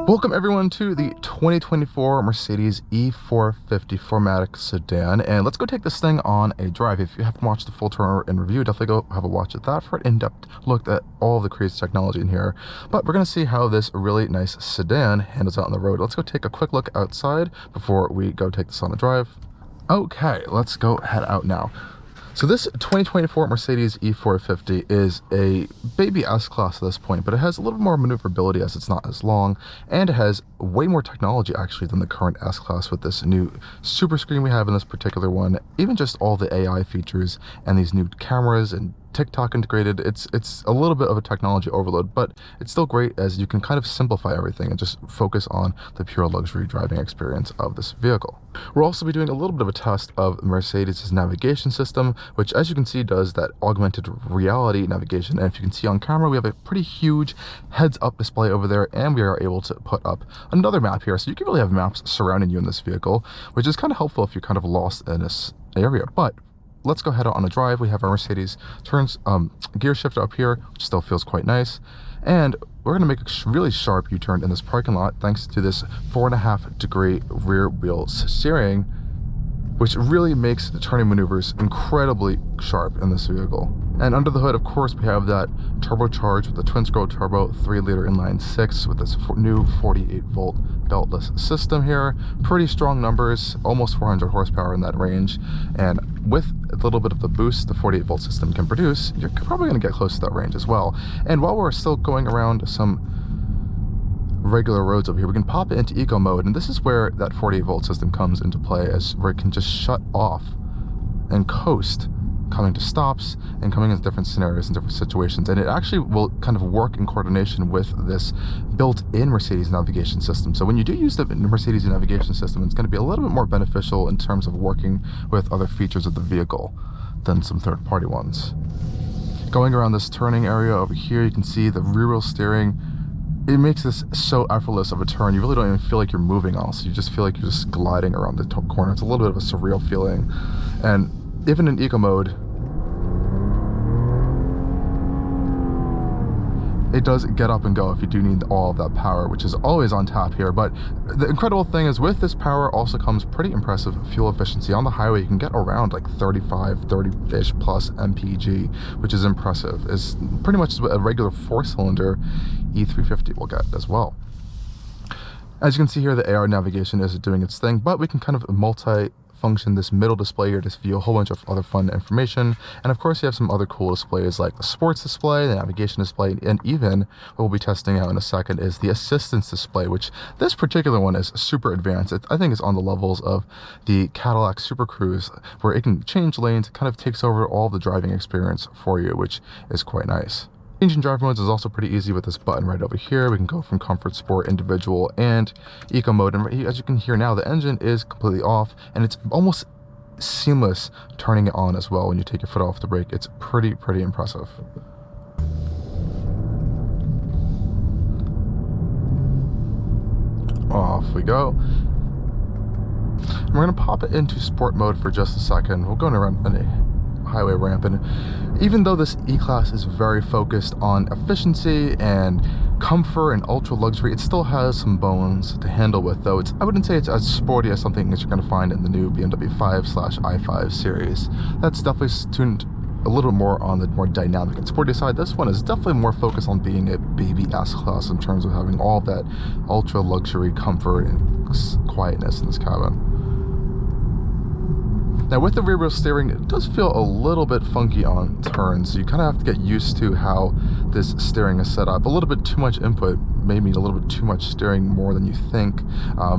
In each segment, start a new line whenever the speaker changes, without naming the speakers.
Welcome everyone to the 2024 Mercedes E450 4Matic sedan, and let's go take this thing on a drive. If you haven't watched the full tour and review, definitely go have a watch at that for an in-depth look at all the crazy technology in here. But we're going to see how this really nice sedan handles out on the road. Let's go take a quick look outside before we go take this on a drive. Okay, let's go head out now. So this 2024 Mercedes E450 is a baby S-Class at this point, but it has a little more maneuverability as it's not as long, and it has way more technology actually than the current S-Class with this new super screen we have in this particular one. Even just all the AI features and these new cameras and TikTok integrated, it's a little bit of a technology overload, but it's still great as you can kind of simplify everything and just focus on the pure luxury driving experience of this vehicle. We'll also be doing a little bit of a test of Mercedes' navigation system, which as you can see does that augmented reality navigation. And if you can see on camera, we have a pretty huge heads-up display over there, and we are able to put up another map here, so you can really have maps surrounding you in this vehicle, which is kind of helpful if you're kind of lost in this area. But let's go head out on a drive. We have our Mercedes gear shifter up here, which still feels quite nice. And we're going to make a really sharp U-turn in this parking lot thanks to this 4.5-degree rear wheel steering, which really makes the turning maneuvers incredibly sharp in this vehicle. And under the hood, of course, we have that turbocharged with the twin-scroll turbo 3-liter inline-six with this new 48-volt beltless system here. Pretty strong numbers, almost 400 horsepower in that range. And with a little bit of the boost the 48-volt system can produce, you're probably going to get close to that range as well. And while we're still going around some regular roads over here, we can pop it into eco mode, and this is where that 48-volt system comes into play, as where it can just shut off and coast, coming to stops and coming into different scenarios and different situations. And it actually will kind of work in coordination with this built-in Mercedes navigation system. So when you do use the Mercedes navigation system, it's going to be a little bit more beneficial in terms of working with other features of the vehicle than some third-party ones. Going around this turning area over here, you can see the rear wheel steering. It makes this so effortless of a turn. You really don't even feel like you're moving also. You just feel like you're just gliding around the top corner. It's a little bit of a surreal feeling. And even in eco mode, it does get up and go if you do need all of that power, which is always on tap here. But the incredible thing is with this power also comes pretty impressive fuel efficiency. On the highway, you can get around like 30-ish plus mpg, which is impressive. It's pretty much what a regular 4-cylinder E350 will get as well. As you can see here, the AR navigation is doing its thing, but we can kind of multi-function this middle display here to view a whole bunch of other fun information. And of course, you have some other cool displays like the sports display, the navigation display, and even what we'll be testing out in a second is the assistance display, which this particular one is super advanced. I think it's on the levels of the Cadillac Super Cruise, where it can change lanes. It kind of takes over all the driving experience for you, which is quite nice. Changing drive modes is also pretty easy with this button right over here. We can go from comfort, sport, individual, and eco mode. And as you can hear now, the engine is completely off, and it's almost seamless turning it on as well when you take your foot off the brake. It's pretty impressive. Off we go. And we're going to pop it into sport mode for just a second. We're going around a highway ramp, and even though this E-Class is very focused on efficiency and comfort and ultra luxury, it still has some bones to handle with, though. I wouldn't say it's as sporty as something that you're going to find in the new BMW 5/i5 series. That's definitely tuned a little more on the more dynamic and sporty side. This one is definitely more focused on being a baby S-Class in terms of having all that ultra luxury comfort and quietness in this cabin. Now with the rear wheel steering, it does feel a little bit funky on turns, so you kind of have to get used to how this steering is set up. A little bit too much input, maybe a little bit too much steering more than you think.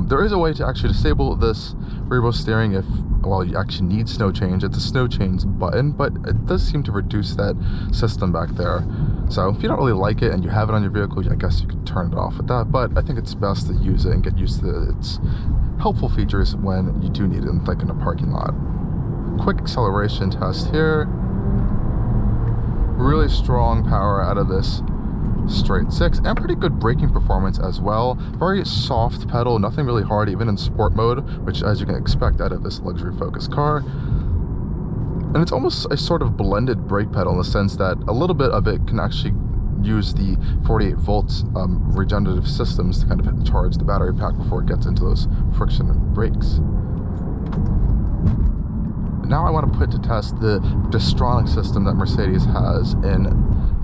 There is a way to actually disable this rear wheel steering if, well, you actually need snow change. It's a snow change button, but it does seem to reduce that system back there. So if you don't really like it and you have it on your vehicle, I guess you could turn it off with that, but I think it's best to use it and get used to its helpful features when you do need it, like in a parking lot. Quick acceleration test here. Really strong power out of this straight six, and pretty good braking performance as well. Very soft pedal, nothing really hard, even in sport mode, which as you can expect out of this luxury focused car. And it's almost a sort of blended brake pedal in the sense that a little bit of it can actually use the 48 volts regenerative systems to kind of charge the battery pack before it gets into those friction brakes. Now I want to put to test the Distronic system that Mercedes has in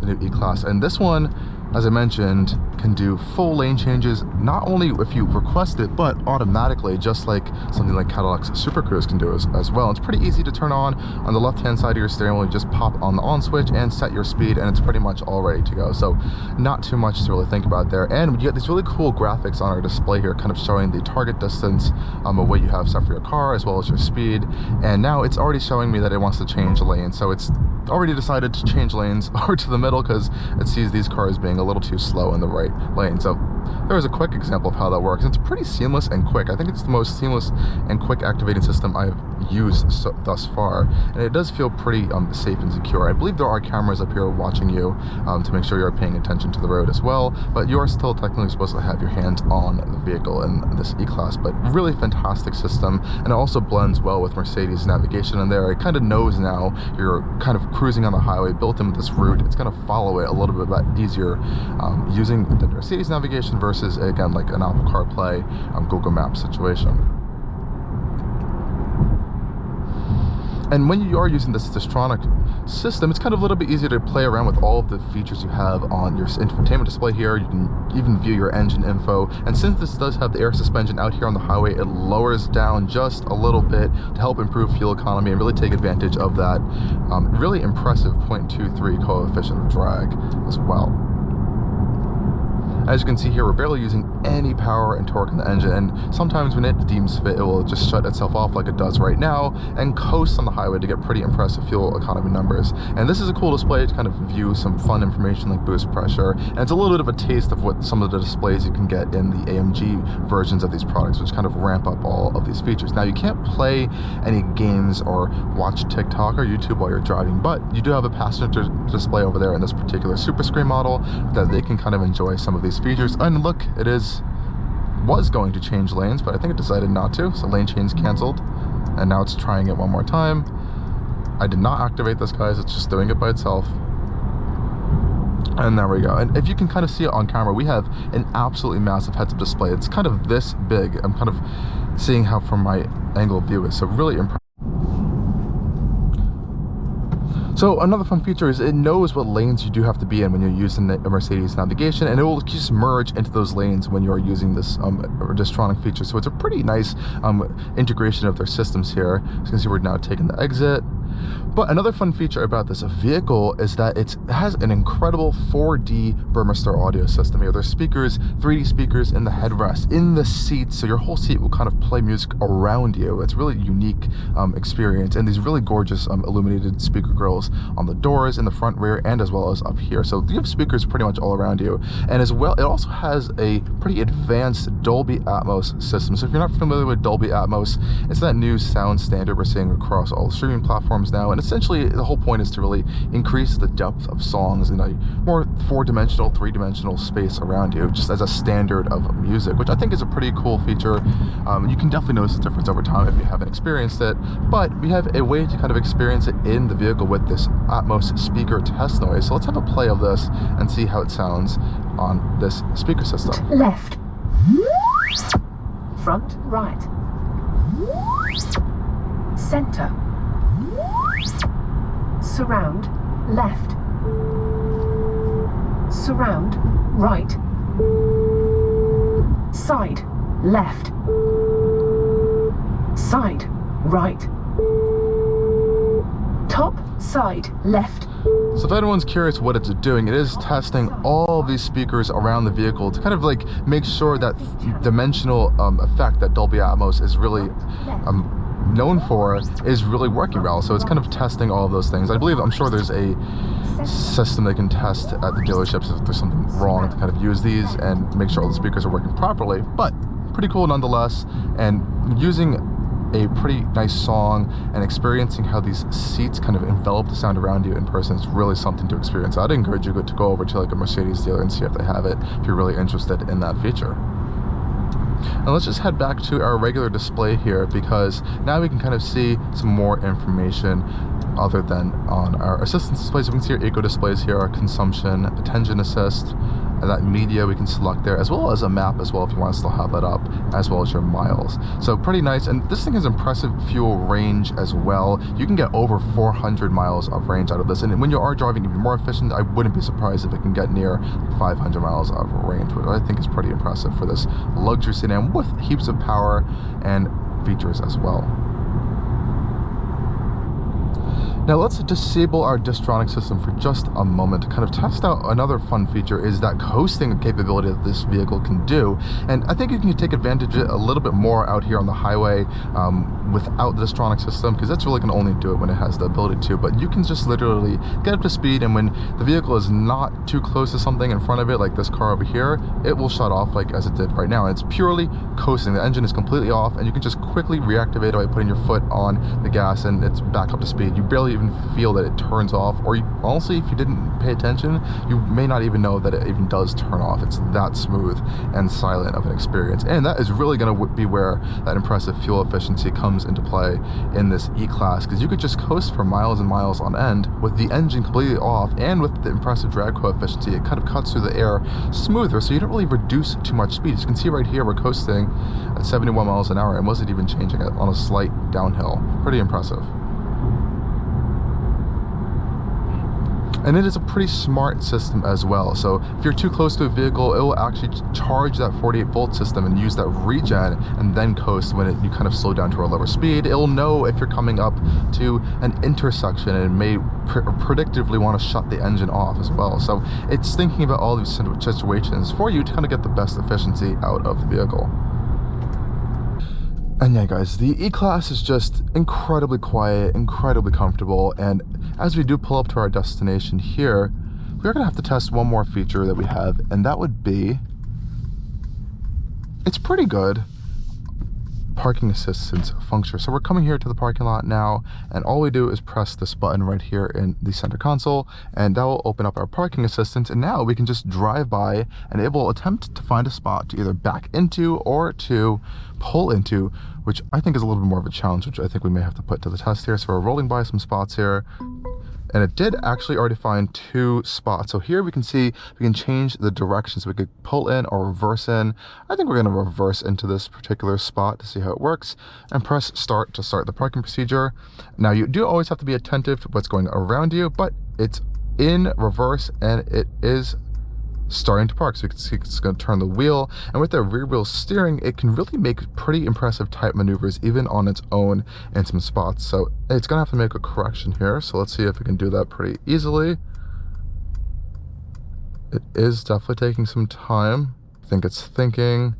the new E-Class, and this one, as I mentioned, can do full lane changes, not only if you request it, but automatically, just like something like Cadillac's Super Cruise can do as well. It's pretty easy to turn on the left-hand side of your steering wheel. You just pop on the on switch and set your speed, and it's pretty much all ready to go. So not too much to really think about there. And you get these really cool graphics on our display here, kind of showing the target distance of what you have set for your car, as well as your speed. And now it's already showing me that it wants to change lane. So it's already decided to change lanes over to the middle because it sees these cars being a little too slow in the right lane. So there's a quick example of how that works. It's pretty seamless and quick. I think it's the most seamless and quick activating system I've used thus far, and it does feel pretty safe and secure. I believe there are cameras up here watching you to make sure you're paying attention to the road as well, but you are still technically supposed to have your hands on the vehicle in this E-Class. But really fantastic system, and it also blends well with Mercedes navigation in there. It kind of knows now you're kind of cruising on the highway, built in with this route. It's going to follow it a little bit easier using the Mercedes navigation versus, again, like an Apple CarPlay Google Maps situation. And when you are using this Distronic system, it's kind of a little bit easier to play around with all of the features you have on your infotainment display here. You can even view your engine info. And since this does have the air suspension out here on the highway, it lowers down just a little bit to help improve fuel economy and really take advantage of that really impressive 0.23 coefficient of drag as well. As you can see here, we're barely using any power and torque in the engine, and sometimes when it deems fit, it will just shut itself off like it does right now and coast on the highway to get pretty impressive fuel economy numbers. And this is a cool display to kind of view some fun information like boost pressure, and it's a little bit of a taste of what some of the displays you can get in the AMG versions of these products, which kind of ramp up all of these features. Now, you can't play any games or watch TikTok or YouTube while you're driving, but you do have a passenger display over there in this particular Super Screen model that they can kind of enjoy some of these features. And look, it was going to change lanes, but I think it decided not to, so lane change canceled, and now it's trying it one more time. I did not activate this, guys. It's just doing it by itself. And there we go. And if you can kind of see it on camera, we have an absolutely massive heads-up display. It's kind of this big. I'm kind of seeing how from my angle of view is, so really impressive. So another fun feature is it knows what lanes you do have to be in when you're using the Mercedes navigation, and it will just merge into those lanes when you're using this Distronic feature. So it's a pretty nice integration of their systems here. As you can see, we're now taking the exit. But another fun feature about this vehicle is that it has an incredible 4D Burmester audio system here. There's speakers, 3D speakers in the headrest, in the seats, so your whole seat will kind of play music around you. It's really unique experience, and these really gorgeous illuminated speaker grills on the doors, in the front, rear, and as well as up here. So you have speakers pretty much all around you. And as well, it also has a pretty advanced Dolby Atmos system. So if you're not familiar with Dolby Atmos, it's that new sound standard we're seeing across all streaming platforms now, and essentially the whole point is to really increase the depth of songs in a more four-dimensional, three-dimensional space around you, just as a standard of music, which I think is a pretty cool feature. You can definitely notice the difference over time if you haven't experienced it, but we have a way to kind of experience it in the vehicle with this Atmos speaker test noise. So let's have a play of this and see how it sounds on this speaker system.
Left, front, right, center, surround, left, surround, right, side, left, side, right, top, side, left.
So if anyone's curious what it's doing, it is testing all these speakers around the vehicle to kind of like make sure that dimensional effect that Dolby Atmos is really known for is really working well. So it's kind of testing all of those things. I'm sure there's a system they can test at the dealerships if there's something wrong to kind of use these and make sure all the speakers are working properly, but pretty cool nonetheless. And using a pretty nice song and experiencing how these seats kind of envelop the sound around you in person is really something to experience. I'd encourage you to go over to like a Mercedes dealer and see if they have it if you're really interested in that feature. And let's just head back to our regular display here, because now we can kind of see some more information other than on our assistance displays. We can see our eco displays here, our consumption, attention assist, and that media we can select there, as well as a map as well if you want to still have that up, as well as your miles. So pretty nice. And this thing has impressive fuel range as well. You can get over 400 miles of range out of this, and when you are driving even more efficient, I wouldn't be surprised if it can get near 500 miles of range, which I think is pretty impressive for this luxury sedan with heaps of power and features as well. Now let's disable our Distronic system for just a moment to kind of test out another fun feature, is that coasting capability that this vehicle can do. And I think you can take advantage of it a little bit more out here on the highway without the Distronic system, because that's really going to only do it when it has the ability to. But you can just literally get up to speed, and when the vehicle is not too close to something in front of it, like this car over here, it will shut off like as it did right now. And it's purely coasting. The engine is completely off, and you can just quickly reactivate it by putting your foot on the gas, and it's back up to speed. You barely even feel that it turns off, or honestly, if you didn't pay attention, you may not even know that it even does turn off. It's that smooth and silent of an experience, and that is really going to be where that impressive fuel efficiency comes into play in this E-Class, because you could just coast for miles and miles on end with the engine completely off, and with the impressive drag coefficient, it kind of cuts through the air smoother, so you don't really reduce too much speed. As you can see right here, we're coasting at 71 miles an hour and wasn't even changing it on a slight downhill. Pretty impressive. And it is a pretty smart system as well. So if you're too close to a vehicle, it will actually charge that 48 volt system and use that regen, and then coast when you kind of slow down to a lower speed. It'll know if you're coming up to an intersection, and it may predictively want to shut the engine off as well. So it's thinking about all these situations for you to kind of get the best efficiency out of the vehicle. And yeah, guys, the E-Class is just incredibly quiet, incredibly comfortable, and as we do pull up to our destination here, we're going to have to test one more feature that we have, and that would be, it's pretty good, parking assistance function. So we're coming here to the parking lot now, and all we do is press this button right here in the center console, and that will open up our parking assistance, and now we can just drive by, and it will attempt to find a spot to either back into or to pull into, which I think is a little bit more of a challenge, which I think we may have to put to the test here. So we're rolling by some spots here, and it did actually already find 2 spots. So here we can see we can change the direction, so we could pull in or reverse in. I think we're going to reverse into this particular spot to see how it works, and press start to start the parking procedure. Now you do always have to be attentive to what's going around you, but it's in reverse and it is starting to park. So you can see it's going to turn the wheel, and with the rear wheel steering, it can really make pretty impressive tight maneuvers even on its own in some spots. So it's going to have to make a correction here, so let's see if we can do that pretty easily. It is definitely taking some time. I think it's thinking.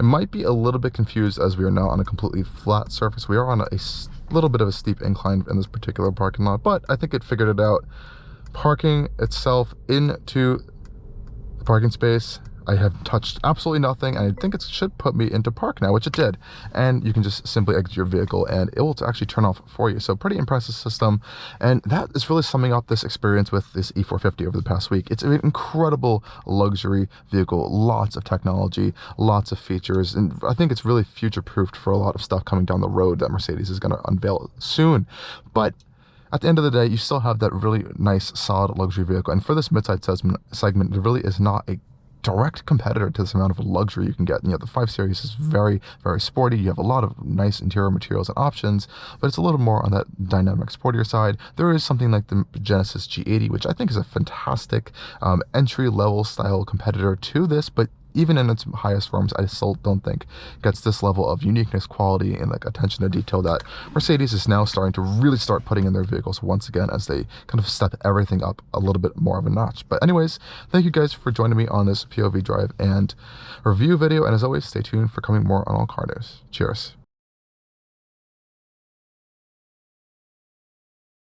It might be a little bit confused as we are now on a completely flat surface. We are on a little bit of a steep incline in this particular parking lot, but I think it figured it out. Parking itself into parking space, I have touched absolutely nothing, and I think it should put me into park now, which it did. And you can just simply exit your vehicle and it will actually turn off for you. So pretty impressive system, and that is really summing up this experience with this E450 over the past week. It's an incredible luxury vehicle, lots of technology, lots of features, and I think it's really future-proofed for a lot of stuff coming down the road that Mercedes is going to unveil soon. But at the end of the day, you still have that really nice, solid luxury vehicle. And for this mid-size segment, there really is not a direct competitor to this amount of luxury you can get. You know, the 5 Series is very, very sporty. You have a lot of nice interior materials and options, but it's a little more on that dynamic, sportier side. There is something like the Genesis G80, which I think is a fantastic entry-level style competitor to this, but even in its highest forms, I still don't think gets this level of uniqueness, quality, and like attention to detail that Mercedes is now starting to really start putting in their vehicles once again, as they kind of step everything up a little bit more of a notch. But anyways, thank you guys for joining me on this POV drive and review video, and as always, stay tuned for coming more on Allcarnews. Cheers.